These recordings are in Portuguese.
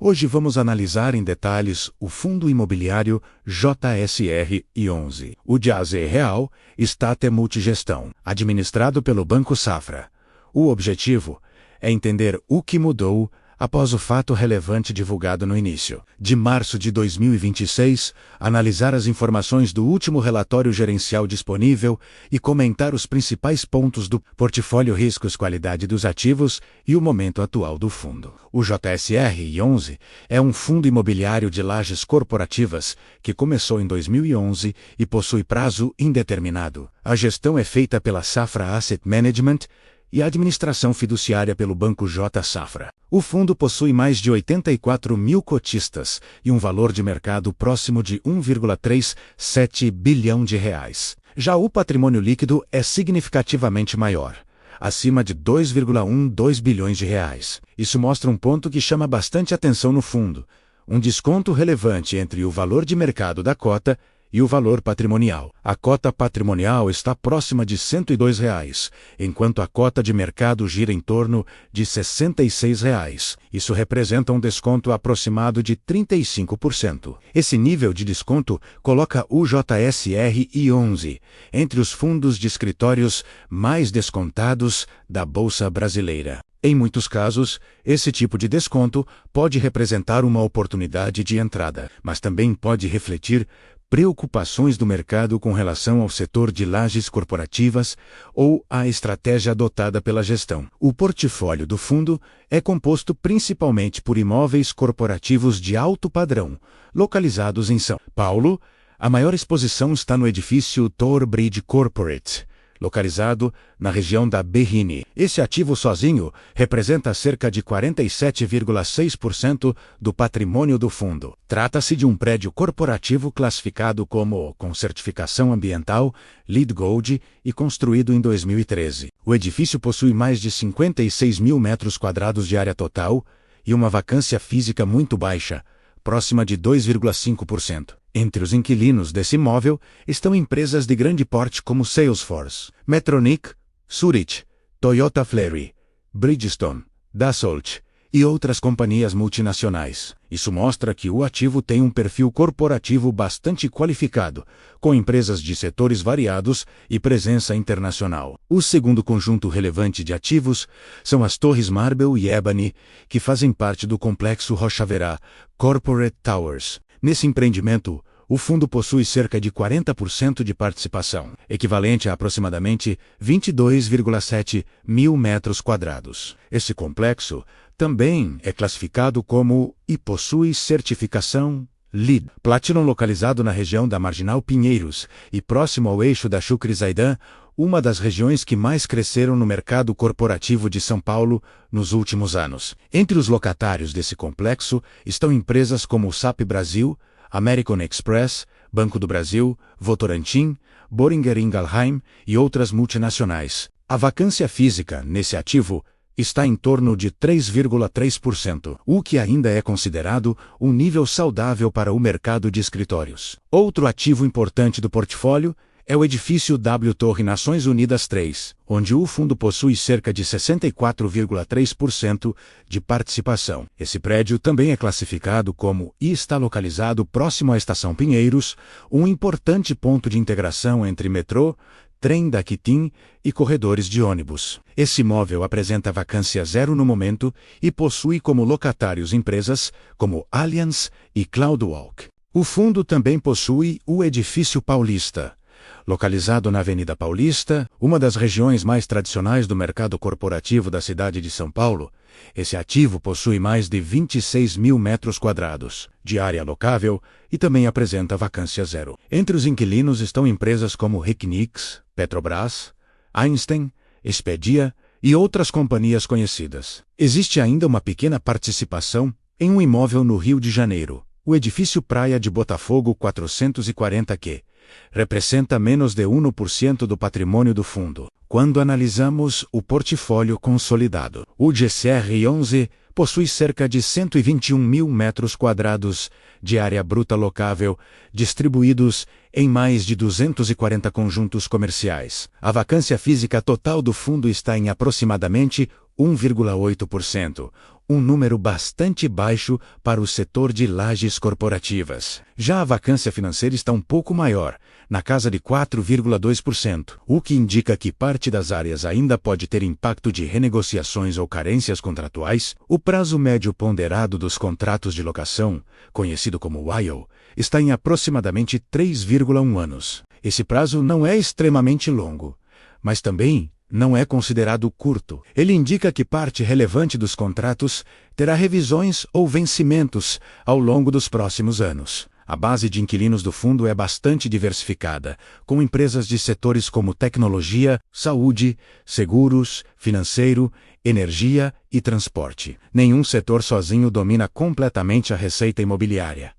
Hoje vamos analisar em detalhes o fundo imobiliário JSR-11. O JAS é real, Estate Multigestão, administrado pelo Banco Safra. O objetivo é entender o que mudou após o fato relevante divulgado no início de março de 2026, analisar as informações do último relatório gerencial disponível e comentar os principais pontos do portfólio, riscos, qualidade dos ativos e o momento atual do fundo. O JSR-11 é um fundo imobiliário de lajes corporativas que começou em 2011 e possui prazo indeterminado. A gestão é feita pela Safra Asset Management e a administração fiduciária pelo Banco J. Safra. O fundo possui mais de 84 mil cotistas e um valor de mercado próximo de 1,37 bilhão de reais. Já o patrimônio líquido é significativamente maior, acima de 2,12 bilhões de reais. Isso mostra um ponto que chama bastante atenção no fundo: um desconto relevante entre o valor de mercado da cota e o valor patrimonial. A cota patrimonial está próxima de R$ 102, enquanto a cota de mercado gira em torno de R$ 66. Isso representa um desconto aproximado de 35%. Esse nível de desconto coloca o JSR-11 entre os fundos de escritórios mais descontados da Bolsa Brasileira. Em muitos casos, esse tipo de desconto pode representar uma oportunidade de entrada, mas também pode refletir preocupações do mercado com relação ao setor de lajes corporativas ou à estratégia adotada pela gestão. O portfólio do fundo é composto principalmente por imóveis corporativos de alto padrão, localizados em São Paulo. A maior exposição está no edifício Tower Bridge Corporate, localizado na região da Berrini. Esse ativo sozinho representa cerca de 47,6% do patrimônio do fundo. Trata-se de um prédio corporativo classificado com certificação ambiental LEED Gold e construído em 2013. O edifício possui mais de 56 mil metros quadrados de área total e uma vacância física muito baixa, próxima de 2,5%. Entre os inquilinos desse imóvel estão empresas de grande porte como Salesforce, Metronic, Zurich, Toyota Flery, Bridgestone, Dassault e outras companhias multinacionais. Isso mostra que o ativo tem um perfil corporativo bastante qualificado, com empresas de setores variados e presença internacional. O segundo conjunto relevante de ativos são as Torres Marble e Ebony, que fazem parte do complexo Rocha Verá Corporate Towers. Nesse empreendimento, o fundo possui cerca de 40% de participação, equivalente a aproximadamente 22,7 mil metros quadrados. Esse complexo também é classificado como e possui certificação LEED Platinum, localizado na região da Marginal Pinheiros e próximo ao eixo da Chucri-Zaidan, uma das regiões que mais cresceram no mercado corporativo de São Paulo nos últimos anos. Entre os locatários desse complexo estão empresas como o SAP Brasil, American Express, Banco do Brasil, Votorantim, Boehringer Ingelheim e outras multinacionais. A vacância física nesse ativo está em torno de 3,3%, o que ainda é considerado um nível saudável para o mercado de escritórios. Outro ativo importante do portfólio é o edifício W Torre Nações Unidas 3, onde o fundo possui cerca de 64,3% de participação. Esse prédio também é classificado como e está localizado próximo à Estação Pinheiros, um importante ponto de integração entre metrô, trem da Quitim e corredores de ônibus. Esse imóvel apresenta vacância zero no momento e possui como locatários empresas como Allianz e CloudWalk. O fundo também possui o Edifício Paulista, localizado na Avenida Paulista, uma das regiões mais tradicionais do mercado corporativo da cidade de São Paulo. Esse ativo possui mais de 26 mil metros quadrados de área locável e também apresenta vacância zero. Entre os inquilinos estão empresas como Requinix, Petrobras, Einstein, Expedia e outras companhias conhecidas. Existe ainda uma pequena participação em um imóvel no Rio de Janeiro, o edifício Praia de Botafogo 440Q. Representa menos de 1% do patrimônio do fundo. Quando analisamos o portfólio consolidado, o JSR-11 possui cerca de 121 mil metros quadrados de área bruta locável, distribuídos em mais de 240 conjuntos comerciais. A vacância física total do fundo está em aproximadamente 1,8%, um número bastante baixo para o setor de lajes corporativas. Já a vacância financeira está um pouco maior, na casa de 4,2%, o que indica que parte das áreas ainda pode ter impacto de renegociações ou carências contratuais. O prazo médio ponderado dos contratos de locação, conhecido como WAIL, está em aproximadamente 3,1 anos. Esse prazo não é extremamente longo, mas também não é considerado curto. Ele indica que parte relevante dos contratos terá revisões ou vencimentos ao longo dos próximos anos. A base de inquilinos do fundo é bastante diversificada, com empresas de setores como tecnologia, saúde, seguros, financeiro, energia e transporte. Nenhum setor sozinho domina completamente a receita imobiliária,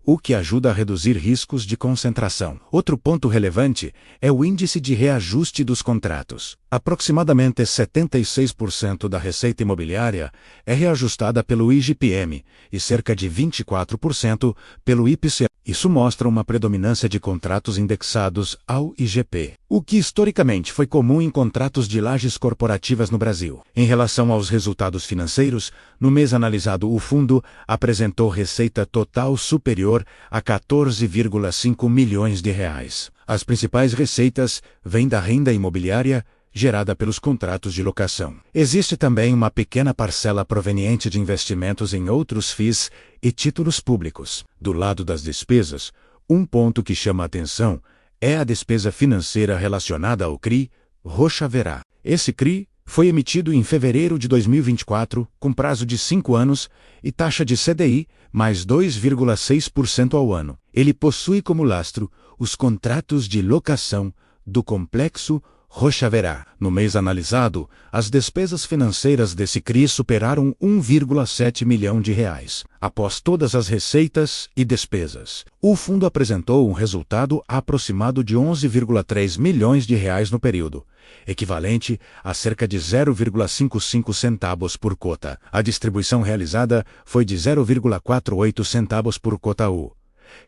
o que ajuda a reduzir riscos de concentração. Outro ponto relevante é o índice de reajuste dos contratos. Aproximadamente 76% da receita imobiliária é reajustada pelo IGPM e cerca de 24% pelo IPCA. Isso mostra uma predominância de contratos indexados ao IGP, o que historicamente foi comum em contratos de lajes corporativas no Brasil. Em relação aos resultados financeiros, no mês analisado o fundo apresentou receita total superior a 14,5 milhões de reais. As principais receitas vêm da renda imobiliária gerada pelos contratos de locação. Existe também uma pequena parcela proveniente de investimentos em outros FIIs e títulos públicos. Do lado das despesas, um ponto que chama a atenção é a despesa financeira relacionada ao CRI Rocha-Verá. Esse CRI foi emitido em fevereiro de 2024, com prazo de 5 anos e taxa de CDI mais 2,6% ao ano. Ele possui como lastro os contratos de locação do complexo Rocha-Verá. No mês analisado, as despesas financeiras desse CRI superaram 1,7 milhão de reais. Após todas as receitas e despesas, o fundo apresentou um resultado aproximado de 11,3 milhões de reais no período, equivalente a cerca de 0,55 centavos por cota. A distribuição realizada foi de 0,48 centavos por cota U,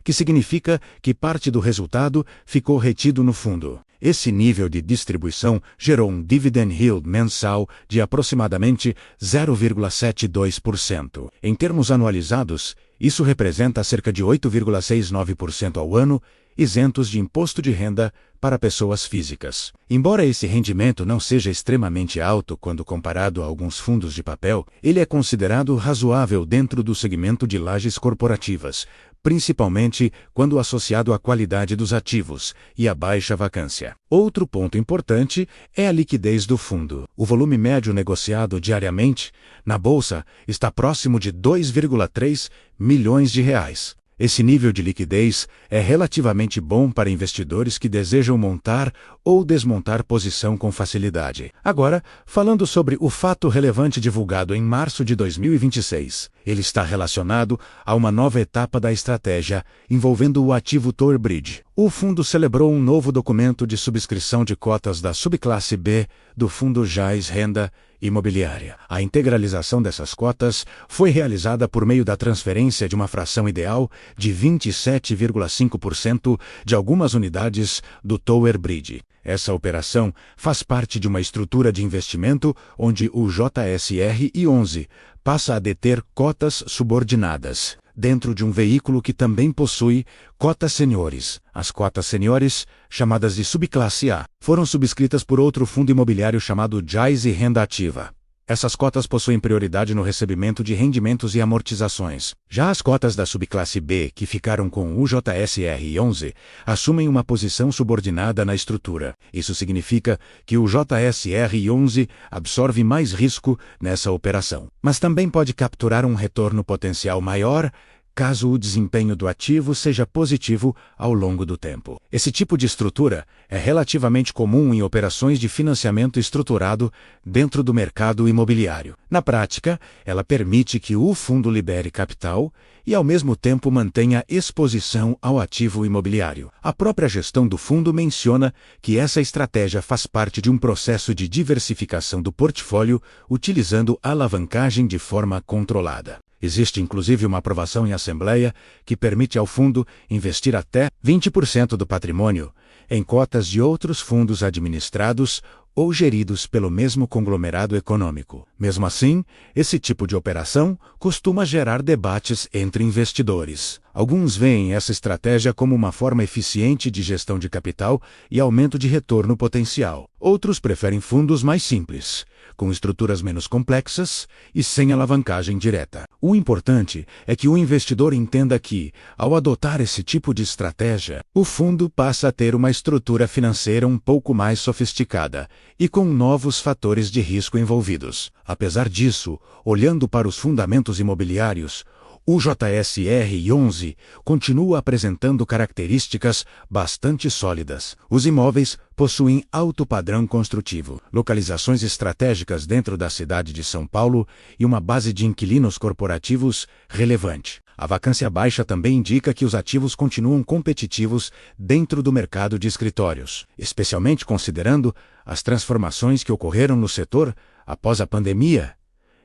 que significa que parte do resultado ficou retido no fundo. Esse nível de distribuição gerou um dividend yield mensal de aproximadamente 0,72%. Em termos anualizados, isso representa cerca de 8,69% ao ano, isentos de imposto de renda para pessoas físicas. Embora esse rendimento não seja extremamente alto quando comparado a alguns fundos de papel, ele é considerado razoável dentro do segmento de lajes corporativas, principalmente quando associado à qualidade dos ativos e à baixa vacância. Outro ponto importante é a liquidez do fundo. O volume médio negociado diariamente na bolsa está próximo de 2,3 milhões de reais. Esse nível de liquidez é relativamente bom para investidores que desejam montar ou desmontar posição com facilidade. Agora, falando sobre o fato relevante divulgado em março de 2026. Ele está relacionado a uma nova etapa da estratégia envolvendo o ativo Tower Bridge. O fundo celebrou um novo documento de subscrição de cotas da subclasse B do fundo JAIS Renda Imobiliária. A integralização dessas cotas foi realizada por meio da transferência de uma fração ideal de 27,5% de algumas unidades do Tower Bridge. Essa operação faz parte de uma estrutura de investimento onde o JSR I11 passa a deter cotas subordinadas dentro de um veículo que também possui cotas seniores. As cotas seniores, chamadas de subclasse A, foram subscritas por outro fundo imobiliário chamado JAIS e Renda Ativa. Essas cotas possuem prioridade no recebimento de rendimentos e amortizações. Já as cotas da subclasse B, que ficaram com o JSR I11, assumem uma posição subordinada na estrutura. Isso significa que o JSR I11 absorve mais risco nessa operação, mas também pode capturar um retorno potencial maior caso o desempenho do ativo seja positivo ao longo do tempo. Esse tipo de estrutura é relativamente comum em operações de financiamento estruturado dentro do mercado imobiliário. Na prática, ela permite que o fundo libere capital e, ao mesmo tempo, mantenha exposição ao ativo imobiliário. A própria gestão do fundo menciona que essa estratégia faz parte de um processo de diversificação do portfólio utilizando alavancagem de forma controlada. Existe inclusive uma aprovação em assembleia que permite ao fundo investir até 20% do patrimônio em cotas de outros fundos administrados ou geridos pelo mesmo conglomerado econômico. Mesmo assim, esse tipo de operação costuma gerar debates entre investidores. Alguns veem essa estratégia como uma forma eficiente de gestão de capital e aumento de retorno potencial. Outros preferem fundos mais simples, com estruturas menos complexas e sem alavancagem direta. O importante é que o investidor entenda que, ao adotar esse tipo de estratégia, o fundo passa a ter uma estrutura financeira um pouco mais sofisticada e com novos fatores de risco envolvidos. Apesar disso, olhando para os fundamentos imobiliários, o JSR 11 continua apresentando características bastante sólidas. Os imóveis possuem alto padrão construtivo, localizações estratégicas dentro da cidade de São Paulo e uma base de inquilinos corporativos relevante. A vacância baixa também indica que os ativos continuam competitivos dentro do mercado de escritórios, especialmente considerando as transformações que ocorreram no setor após a pandemia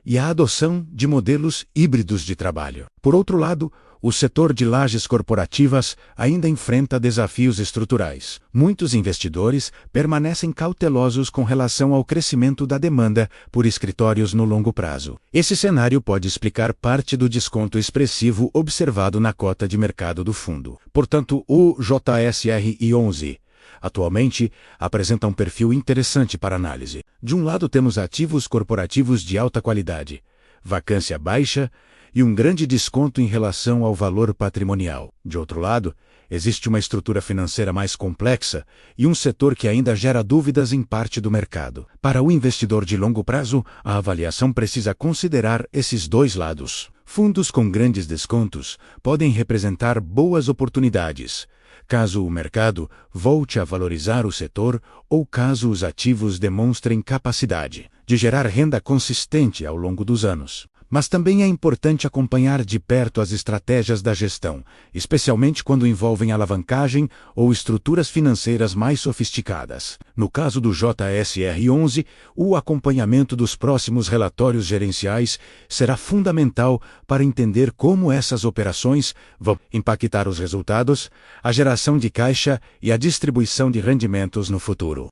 e a adoção de modelos híbridos de trabalho. Por outro lado, o setor de lajes corporativas ainda enfrenta desafios estruturais. Muitos investidores permanecem cautelosos com relação ao crescimento da demanda por escritórios no longo prazo. Esse cenário pode explicar parte do desconto expressivo observado na cota de mercado do fundo. Portanto, o JSR 11 atualmente apresenta um perfil interessante para análise. De um lado temos ativos corporativos de alta qualidade, vacância baixa e um grande desconto em relação ao valor patrimonial. De outro lado, existe uma estrutura financeira mais complexa e um setor que ainda gera dúvidas em parte do mercado. Para o investidor de longo prazo, a avaliação precisa considerar esses dois lados. Fundos com grandes descontos podem representar boas oportunidades, caso o mercado volte a valorizar o setor ou caso os ativos demonstrem capacidade de gerar renda consistente ao longo dos anos. Mas também é importante acompanhar de perto as estratégias da gestão, especialmente quando envolvem alavancagem ou estruturas financeiras mais sofisticadas. No caso do JSR 11, o acompanhamento dos próximos relatórios gerenciais será fundamental para entender como essas operações vão impactar os resultados, a geração de caixa e a distribuição de rendimentos no futuro.